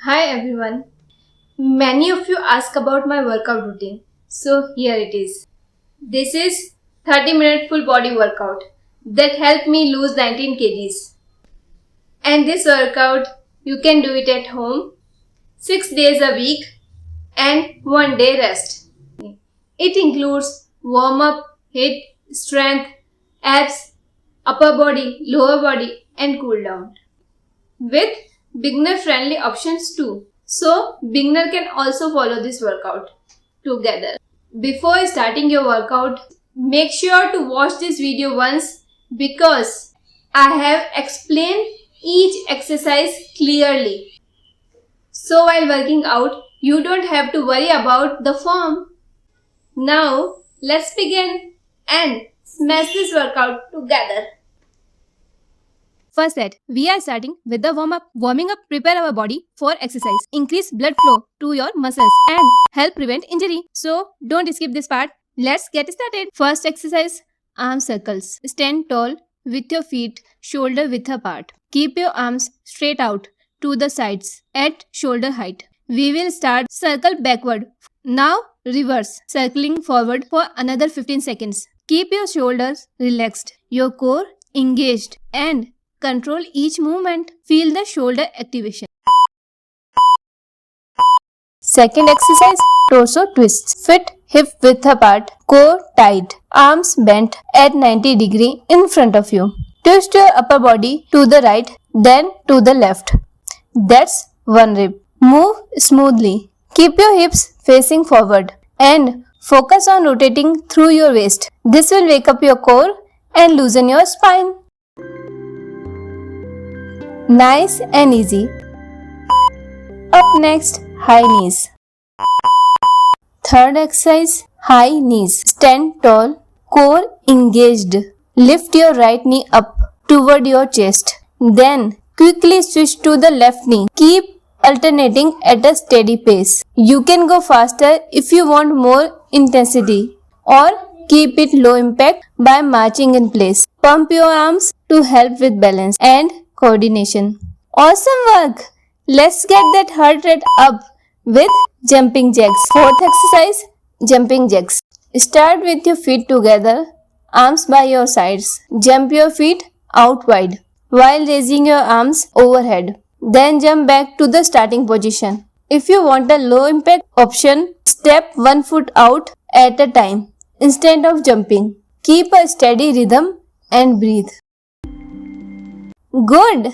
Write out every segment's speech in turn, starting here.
Hi everyone. Many of you ask about my workout routine. So here it is. This is 30-minute full body workout that helped me lose 19 kgs. And this workout you can do it at home 6 days a week and 1 day rest. It includes warm up, HIIT, strength, abs, upper body, lower body and cool down. With beginner friendly options too. So beginner can also follow this workout together. Before starting your workout, make sure to watch this video once because I have explained each exercise clearly. So while working out, you don't have to worry about the form. Now let's begin and smash this workout together. First set, we are starting with the warm-up. Warming up prepare our body for exercise, increase blood flow to your muscles and help prevent injury. So don't skip this part. Let's get started. First exercise, arm circles. Stand tall with your feet shoulder width apart. Keep your arms straight out to the sides at shoulder height. We will start circle backward. Now reverse, circling forward for another 15 seconds. Keep your shoulders relaxed, your core engaged and control each movement. Feel the shoulder activation. Second exercise, torso twists. Fit hip width apart, core tight, arms bent at 90 degree in front of you. Twist your upper body to the right, then to the left. That's one rep. Move smoothly. Keep your hips facing forward and focus on rotating through your waist. This will wake up your core and loosen your spine. Nice and easy. Up next, high knees. Third exercise, high knees. Stand tall, core engaged. Lift your right knee up toward your chest. Then quickly switch to the left knee. Keep alternating at a steady pace. You can go faster if you want more intensity or keep it low impact by marching in place. Pump your arms to help with balance and coordination. Awesome work! Let's get that heart rate up with jumping jacks. Fourth exercise, jumping jacks. Start with your feet together, arms by your sides. Jump your feet out wide while raising your arms overhead. Then jump back to the starting position. If you want a low impact option, step one foot out at a time instead of jumping. Keep a steady rhythm and breathe. Good!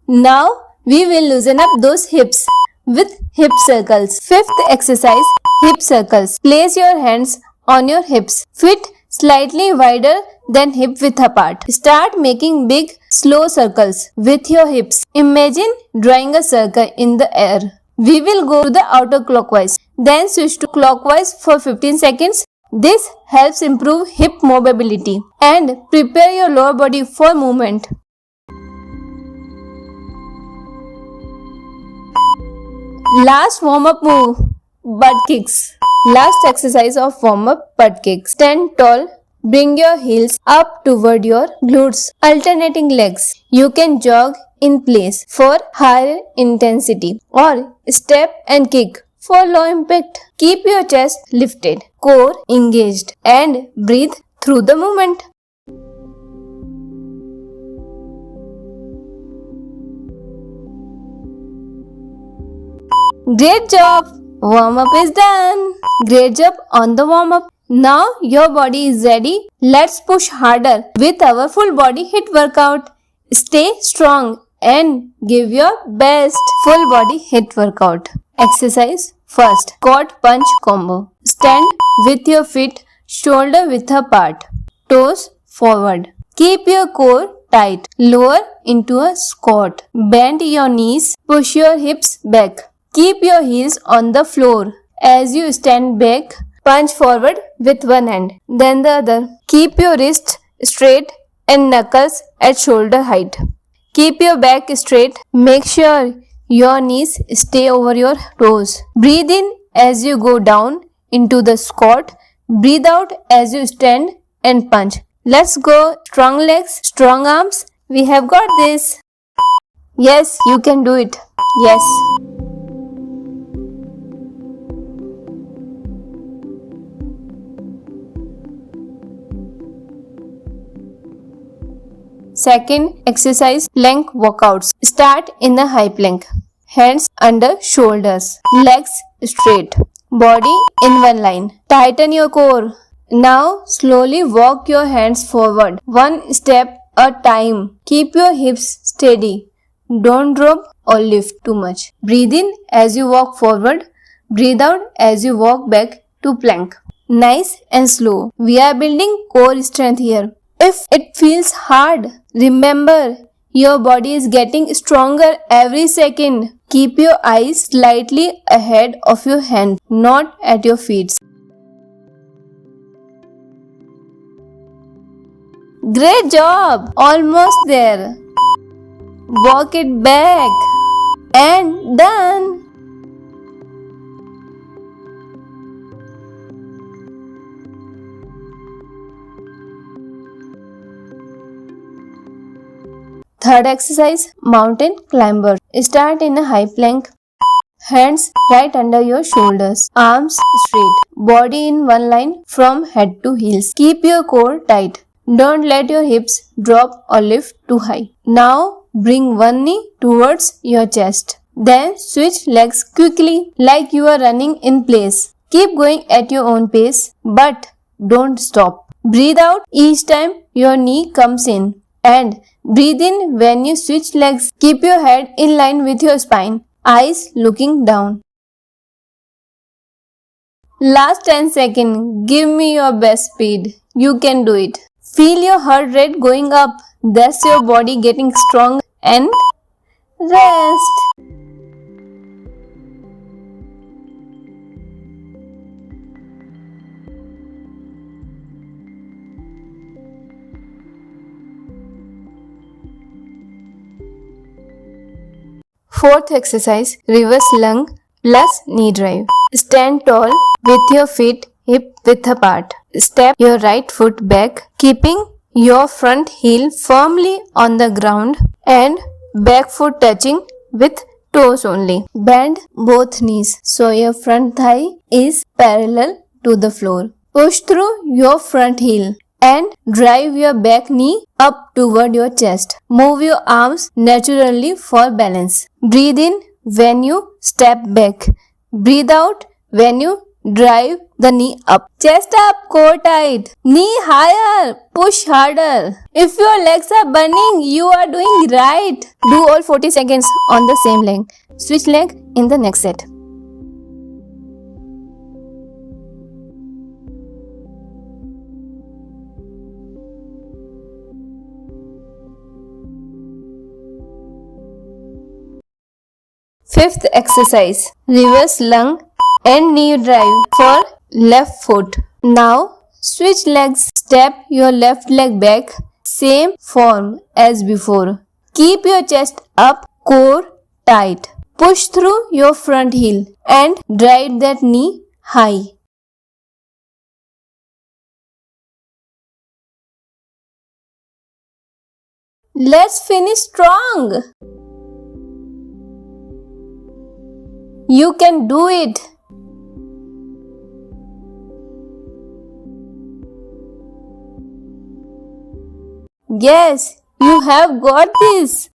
Now we will loosen up those hips with hip circles. Fifth exercise, hip circles. Place your hands on your hips. Feet slightly wider than hip width apart. Start making big, slow circles with your hips. Imagine drawing a circle in the air. We will go to the outer clockwise. Then switch to clockwise for 15 seconds. This helps improve hip mobility and prepare your lower body for movement. Last warm-up move, butt kicks. Last exercise of warm-up, butt kicks. Stand tall, bring your heels up toward your glutes, alternating legs. You can jog in place for higher intensity or step and kick for low impact. Keep your chest lifted, core engaged and breathe through the movement. Great job! Warm-up is done. Great job on the warm-up. Now your body is ready. Let's push harder with our full body HIIT workout. Stay strong and give your best. Full body HIIT workout. Exercise first. Quad punch combo. Stand with your feet shoulder width apart. Toes forward. Keep your core tight. Lower into a squat. Bend your knees. Push your hips back. Keep your heels on the floor. As you stand back, punch forward with one hand, then the other. Keep your wrists straight and knuckles at shoulder height. Keep your back straight. Make sure your knees stay over your toes. Breathe in as you go down into the squat. Breathe out as you stand and punch. Let's go. Strong legs, strong arms. We have got this. Yes, you can do it. Yes. Second exercise, plank workouts. Start in the high plank. Hands under shoulders. Legs straight. Body in one line. Tighten your core. Now slowly walk your hands forward. One step a time. Keep your hips steady. Don't drop or lift too much. Breathe in as you walk forward. Breathe out as you walk back to plank. Nice and slow. We are building core strength here. If it feels hard, remember your body is getting stronger every second. Keep your eyes slightly ahead of your hand, not at your feet. Great job! Almost there. Walk it back. And done. Third exercise, mountain climber. Start in a high plank. Hands right under your shoulders. Arms straight. Body in one line from head to heels. Keep your core tight. Don't let your hips drop or lift too high. Now bring one knee towards your chest. Then switch legs quickly like you are running in place. Keep going at your own pace, but don't stop. Breathe out each time your knee comes in. And breathe in when you switch legs. Keep your head in line with your spine. Eyes looking down. Last 10 seconds. Give me your best speed. You can do it. Feel your heart rate going up. That's your body getting strong. And rest. Fourth exercise, reverse lung plus knee drive. Stand tall with your feet hip width apart. Step your right foot back, keeping your front heel firmly on the ground and back foot touching with toes only. Bend both knees so your front thigh is parallel to the floor. Push through your front heel and drive your back knee up toward your chest. Move your arms naturally for balance. Breathe in when you step back. Breathe out when you drive the knee up. Chest up, core tight. Knee higher, push harder. If your legs are burning, you are doing right. Do all 40 seconds on the same leg. Switch leg in the next set. Fifth exercise, reverse lung and knee drive for left foot. Now switch legs, step your left leg back, same form as before. Keep your chest up, core tight. Push through your front heel and drive that knee high. Let's finish strong. You can do it. Yes, you have got this.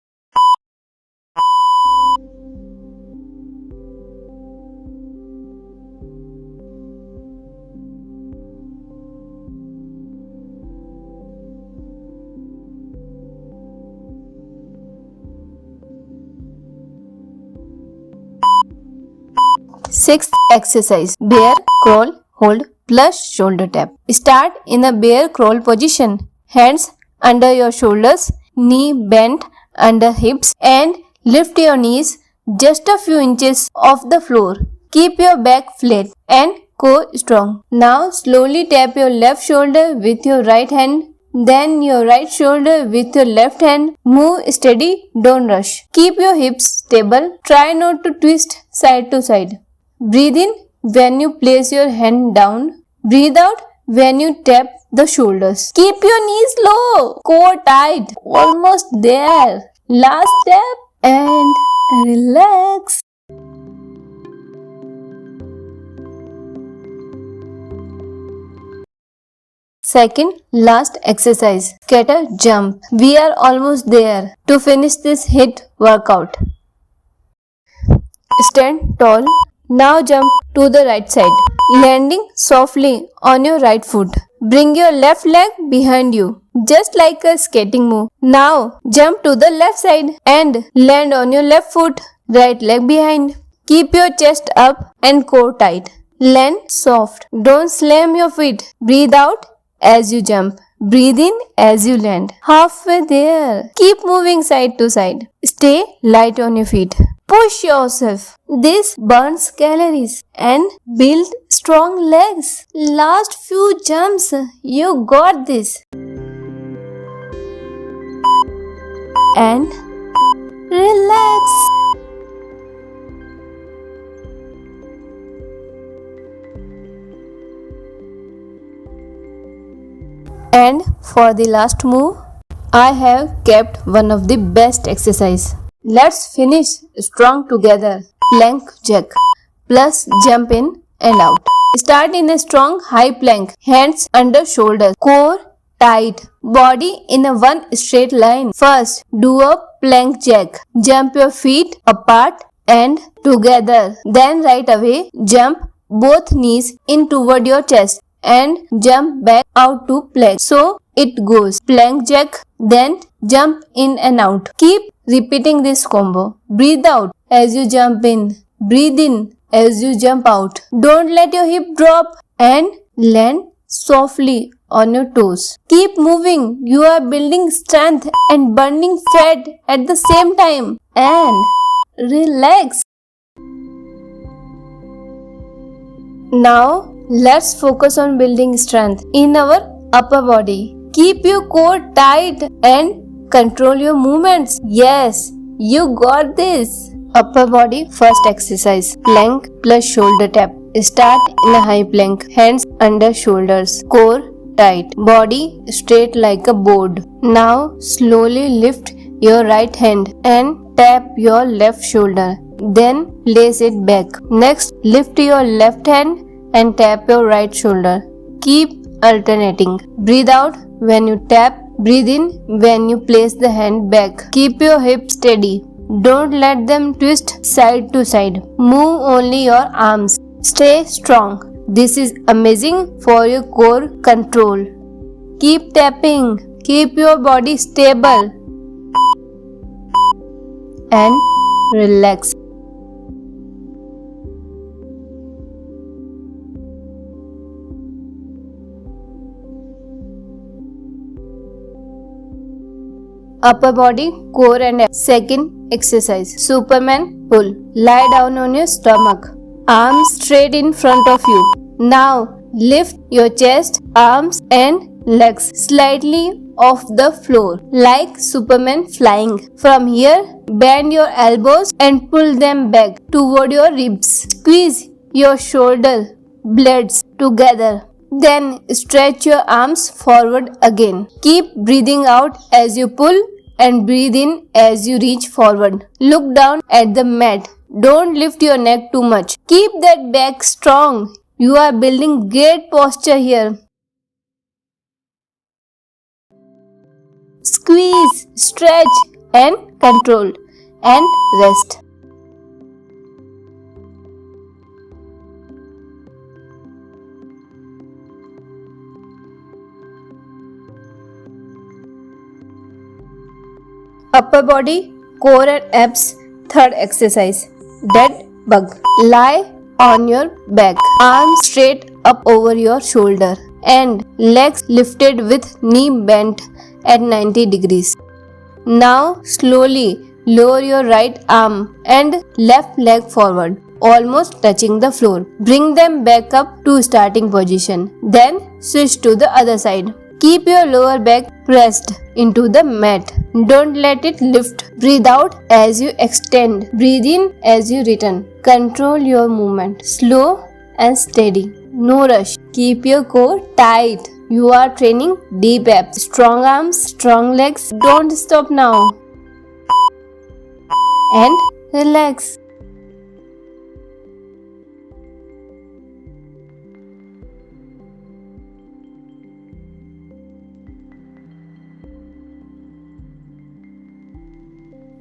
Sixth exercise, bear crawl hold plus shoulder tap. Start in a bear crawl position. Hands under your shoulders, knee bent under hips and lift your knees just a few inches off the floor. Keep your back flat and core strong. Now slowly tap your left shoulder with your right hand, then your right shoulder with your left hand. Move steady, don't rush. Keep your hips stable. Try not to twist side to side. Breathe in when you place your hand down. Breathe out when you tap the shoulders. Keep your knees low, core tight. Almost there. Last step. and relax. Second, last exercise, scatter jump. We are almost there to finish this HIIT workout. Stand tall. Now jump to the right side, landing softly on your right foot. Bring your left leg behind you, just like a skating move. Now jump to the left side and land on your left foot, right leg behind. Keep your chest up and core tight. Land soft. Don't slam your feet. Breathe out as you jump. Breathe in as you land. Halfway there. Keep moving side to side. Stay light on your feet. Push yourself. This burns calories and build strong legs. Last few jumps. You got this. And relax. And for the last move, I have kept one of the best exercise. Let's finish strong together. Plank jack plus jump in and out. Start in a strong high plank. Hands under shoulders. Core tight. Body in a one straight line. First, do a plank jack. Jump your feet apart and together. Then right away, jump both knees in toward your chest and jump back out to plank. So it goes plank jack, then jump in and out. Keep repeating this combo. Breathe out as you jump in. Breathe in as you jump out. Don't let your hip drop and land softly on your toes. Keep moving. You are building strength and burning fat at the same time. And relax. Now let's focus on building strength in our upper body. Keep your core tight and control your movements. Yes, you got this. Upper body first exercise. Plank plus shoulder tap. Start in a high plank. Hands under shoulders. Core tight. Body straight like a board. Now slowly lift your right hand and tap your left shoulder. Then place it back. Next, lift your left hand and tap your right shoulder. Keep alternating. Breathe out when you tap. Breathe in when you place the hand back. Keep your hips steady. Don't let them twist side to side. Move only your arms. Stay strong. This is amazing for your core control. Keep tapping. Keep your body stable. And relax. Upper body, core and abs. Second exercise. Superman pull. Lie down on your stomach. Arms straight in front of you. Now lift your chest, arms and legs slightly off the floor like Superman flying. From here, bend your elbows and pull them back toward your ribs. Squeeze your shoulder blades together. Then stretch your arms forward again. Keep breathing out as you pull and breathe in as you reach forward. Look down at the mat. Don't lift your neck too much. Keep that back strong. You are building great posture here. Squeeze, stretch and control and rest. Upper body, core and abs. Third exercise. Dead bug. Lie on your back. Arms straight up over your shoulder and legs lifted with knee bent at 90 degrees. Now slowly lower your right arm and left leg forward, almost touching the floor. Bring them back up to starting position. Then switch to the other side. Keep your lower back pressed into the mat. Don't let it lift. Breathe out as you extend. Breathe in as you return. Control your movement. Slow and steady. No rush. Keep your core tight. You are training deep abs. Strong arms, strong legs. Don't stop now. and relax.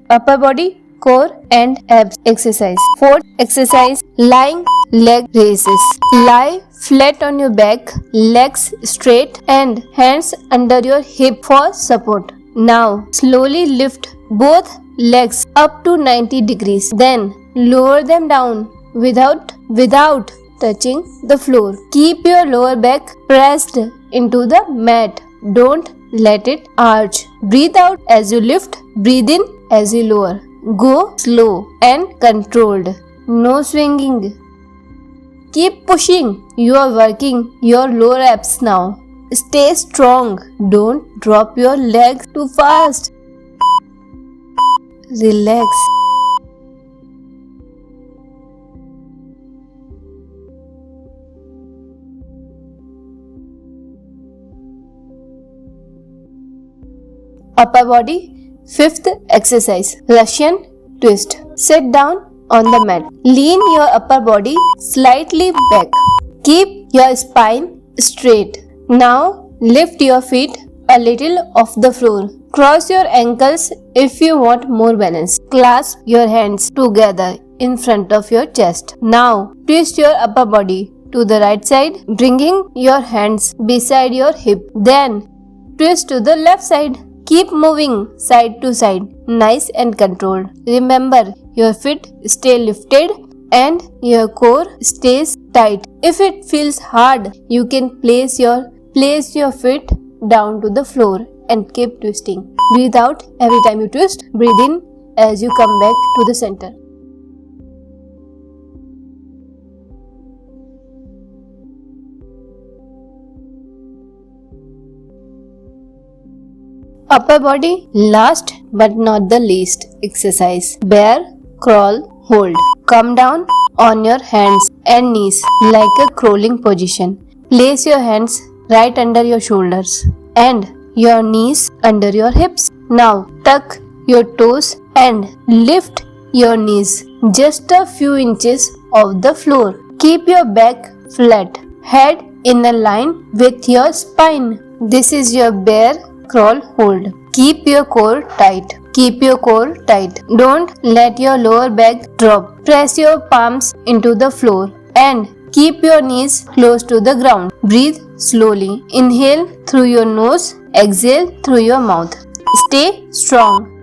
Upper body, core and abs exercise. Fourth exercise, lying leg raises. Lie flat on your back, legs straight and hands under your hip for support. Now slowly lift both legs up to 90 degrees. Then lower them down without touching the floor. Keep your lower back pressed into the mat. Don't let it arch. Breathe out as you lift, breathe in as you lower. Go slow and controlled. No swinging. Keep pushing. You are working your lower abs now. Stay strong. Don't drop your legs too fast. Relax. Upper body. Fifth exercise, Russian twist. Sit down on the mat. Lean your upper body slightly back. Keep your spine straight. Now lift your feet a little off the floor. Cross your ankles if you want more balance. Clasp your hands together in front of your chest. Now twist your upper body to the right side, bringing your hands beside your hip. Then twist to the left side. Keep moving side to side, nice and controlled. Remember, your feet stay lifted and your core stays tight. If it feels hard, you can place your feet down to the floor and keep twisting. Breathe out every time you twist. Breathe in as you come back to the center. Upper body, last but not the least exercise. Bear, crawl, hold. Come down on your hands and knees like a crawling position. Place your hands right under your shoulders and your knees under your hips. Now tuck your toes and lift your knees just a few inches off the floor. Keep your back flat, head in a line with your spine. This is your bear crawl hold. Keep your core tight. Keep your core tight. Don't let your lower back drop. Press your palms into the floor and keep your knees close to the ground. Breathe slowly. Inhale through your nose. Exhale through your mouth. Stay strong.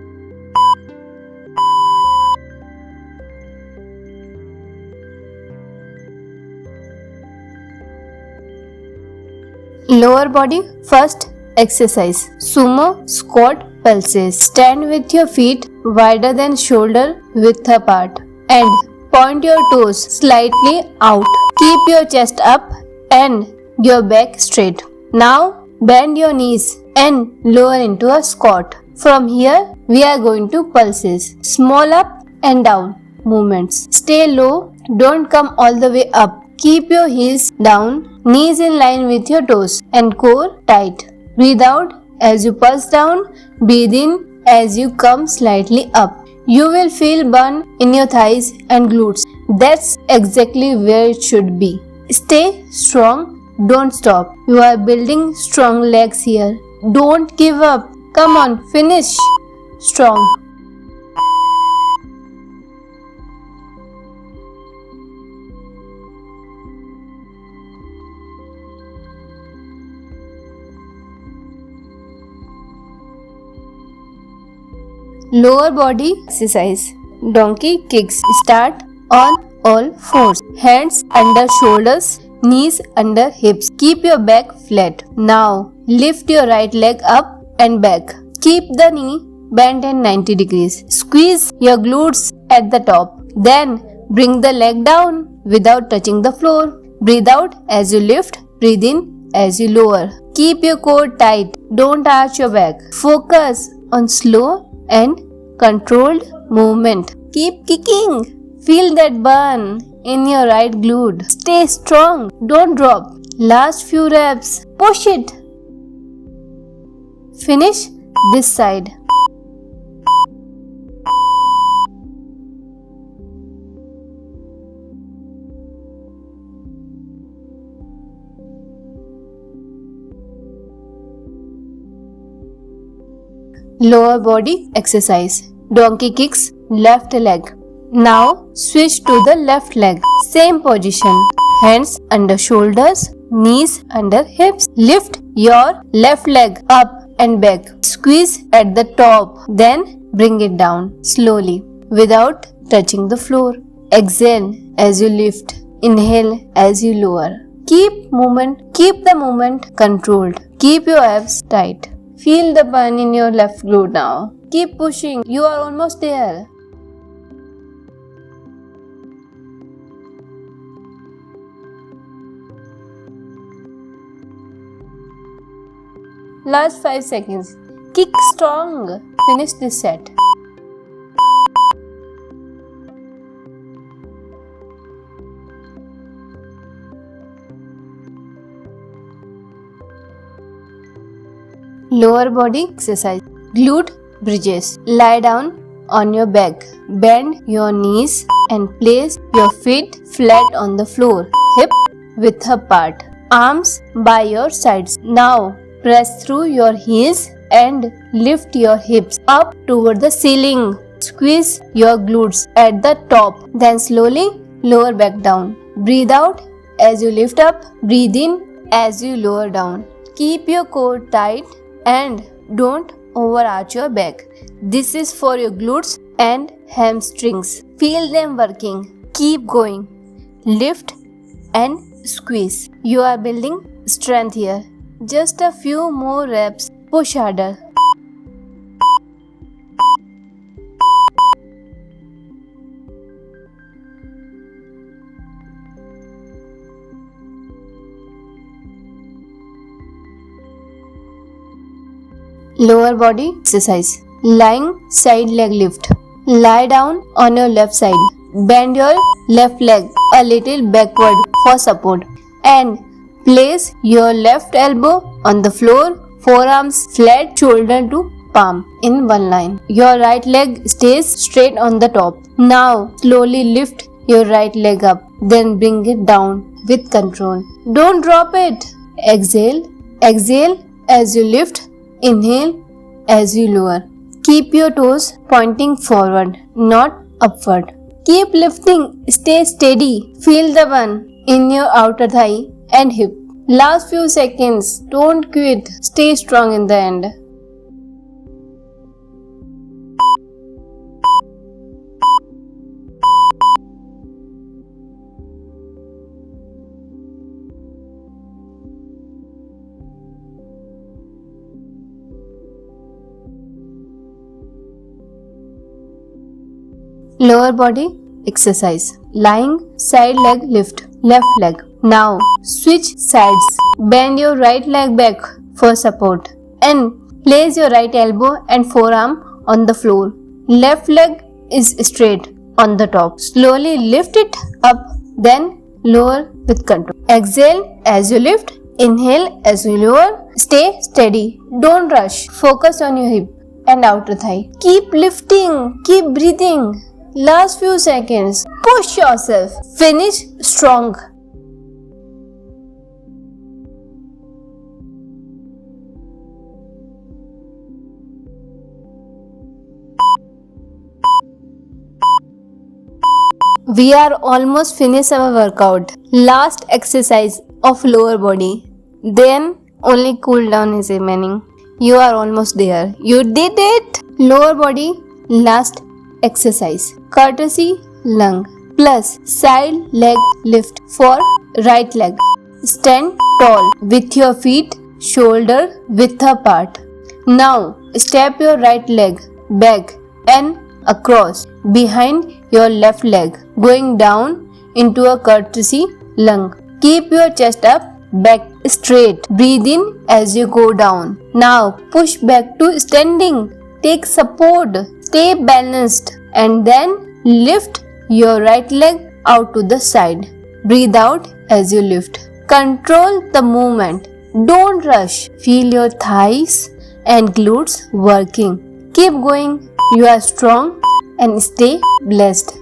Lower body first exercise. Sumo squat pulses. Stand with your feet wider than shoulder width apart and point your toes slightly out. Keep your chest up and your back straight. Now bend your knees and lower into a squat. From here we are going to pulses. Small up and down movements. Stay low. Don't come all the way up. Keep your heels down, knees in line with your toes and core tight. Breathe out as you pulse down. Breathe in as you come slightly up. You will feel burn in your thighs and glutes. That's exactly where it should be. Stay strong. Don't stop. You are building strong legs here. Don't give up. Come on, finish strong. Lower body exercise. Donkey kicks. Start on all fours. Hands under shoulders, knees under hips. Keep your back flat. Now lift your right leg up and back. Keep the knee bent at 90 degrees. Squeeze your glutes at the top. Then bring the leg down without touching the floor. Breathe out as you lift. Breathe in as you lower. Keep your core tight. Don't arch your back. Focus on slow and controlled movement. Keep kicking. Feel that burn in your right glute. Stay strong. Don't drop. Last few reps. Push it. Finish this side. Lower body exercise. Donkey kicks left leg. Now switch to the left leg. Same position. Hands under shoulders, knees under hips. Lift your left leg up and back. Squeeze at the top. Then bring it down slowly without touching the floor. Exhale as you lift. Inhale as you lower. Keep the movement controlled. Keep your abs tight. Feel the burn in your left glute now. Keep pushing. You are almost there. Last 5 seconds. Kick strong. Finish this set. Lower body exercise. Glute bridges. Lie down on your back. Bend your knees and place your feet flat on the floor. Hip width apart. Arms by your sides. Now press through your heels and lift your hips up toward the ceiling. Squeeze your glutes at the top. Then slowly lower back down. Breathe out as you lift up. Breathe in as you lower down. Keep your core tight and don't overarch your back. This is for your glutes and hamstrings. Feel them working. Keep going. Lift and squeeze. You are building strength here. Just a few more reps. Push harder. Lower body exercise. Lying side leg lift. Lie down on your left side. Bend your left leg a little backward for support. And place your left elbow on the floor. Forearms flat, shoulder to palm in one line. Your right leg stays straight on the top. Now slowly lift your right leg up. Then bring it down with control. Don't drop it. Exhale. Exhale as you lift. Inhale as you lower. Keep your toes pointing forward, not upward. Keep lifting. Stay steady. Feel the burn in your outer thigh and hip. Last few seconds. Don't quit. Stay strong in the end. Lower body exercise. Lying side leg lift. Left leg. Now switch sides. Bend your right leg back for support and place your right elbow and forearm on the floor. Left leg is straight on the top. Slowly lift it up, then lower with control. Exhale as you lift. Inhale as you lower. Stay steady. Don't rush. Focus on your hip and outer thigh. Keep lifting. Keep breathing. Last few seconds. Push yourself. Finish strong. We are almost finished our workout. Last exercise of lower body. Then only cool down is remaining. You are almost there. You did it. Lower body last exercise. Courtesy lung plus side leg lift for right leg. Stand tall with your feet shoulder width apart. Now step your right leg back and across behind your left leg, going down into a courtesy lung. Keep your chest up, back straight. Breathe in as you go down. Now push back to standing. Take support. Stay balanced and then lift your right leg out to the side. Breathe out as you lift. Control the movement. Don't rush. Feel your thighs and glutes working. Keep going. You are strong and stay blessed.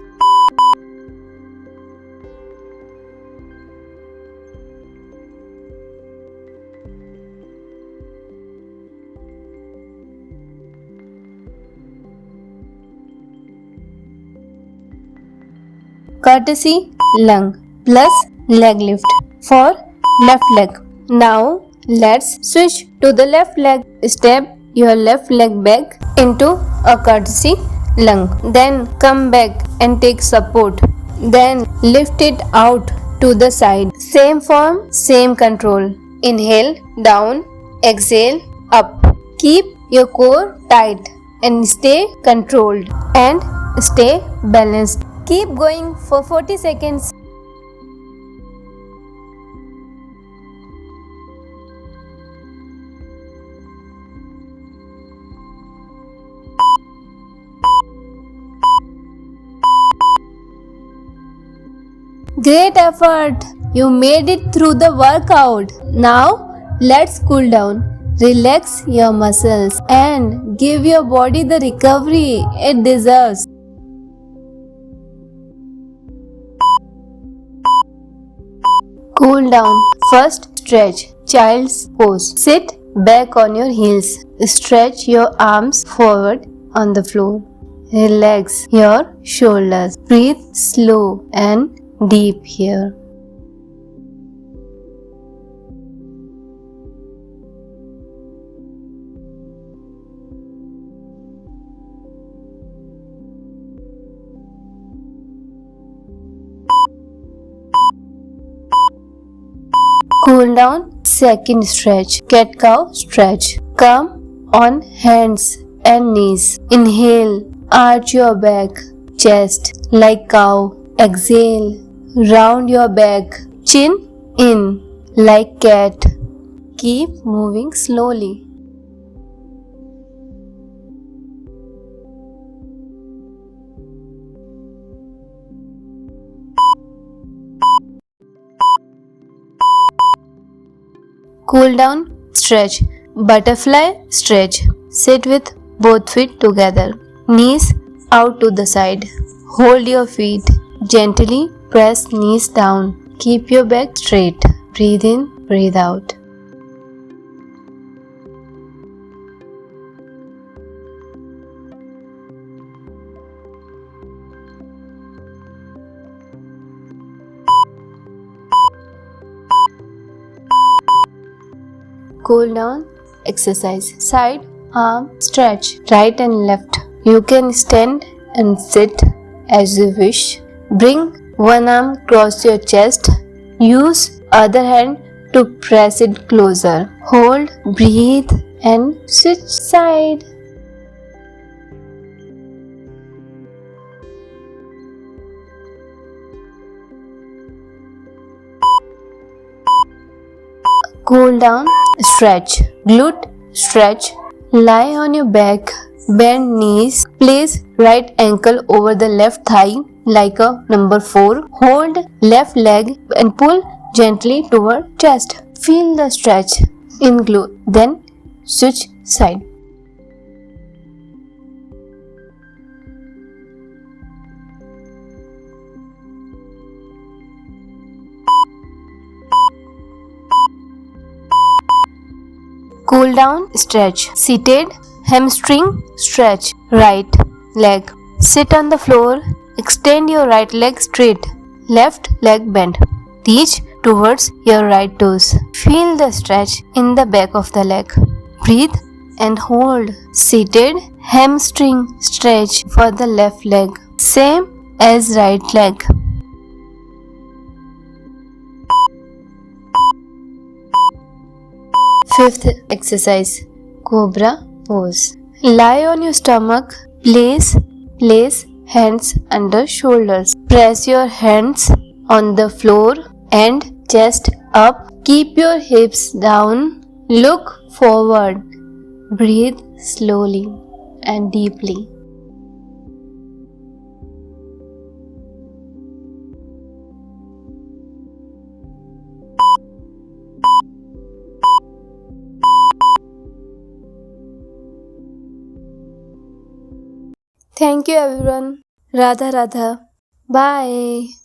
courtesy lung plus leg lift for left leg. Now let's switch to the left leg. Step your left leg back into a courtesy lung. Then come back and take support. Then lift it out to the side. Same form, same control. Inhale down, exhale up. Keep your core tight and stay controlled and stay balanced. Keep going for 40 seconds. Great effort! You made it through the workout. Now let's cool down. Relax your muscles and give your body the recovery it deserves. Cool down. First stretch. Child's pose. Sit back on your heels. Stretch your arms forward on the floor. Relax your shoulders. Breathe slow and deep here. Cool down. Second stretch. Cat cow stretch. Come on hands and knees. Inhale. Arch your back, chest like cow. Exhale. Round your back. Chin in like cat. Keep moving slowly. Cool down, stretch. Butterfly stretch. Sit with both feet together. Knees out to the side. Hold your feet. Gently press knees down. Keep your back straight. Breathe in, breathe out. Cool down exercise. Side arm stretch. Right and left. You can stand and sit as you wish. Bring one arm across your chest. Use other hand to press it closer. Hold, breathe and switch side. Cool down, stretch. Glute stretch. Lie on your back. Bend knees. Place right ankle over the left thigh like a number 4. Hold left leg and pull gently toward chest. Feel the stretch in glute. Then switch side. Cool down, stretch. Seated, hamstring stretch. Right leg. Sit on the floor. Extend your right leg straight. Left leg bent. Reach towards your right toes. Feel the stretch in the back of the leg. Breathe and hold. Seated, hamstring stretch for the left leg. Same as right leg. Fifth exercise, Cobra pose. Lie on your stomach. Place hands under shoulders. Press your hands on the floor and chest up. Keep your hips down. Look forward. Breathe slowly and deeply. Thank you everyone. Radha Radha. Bye.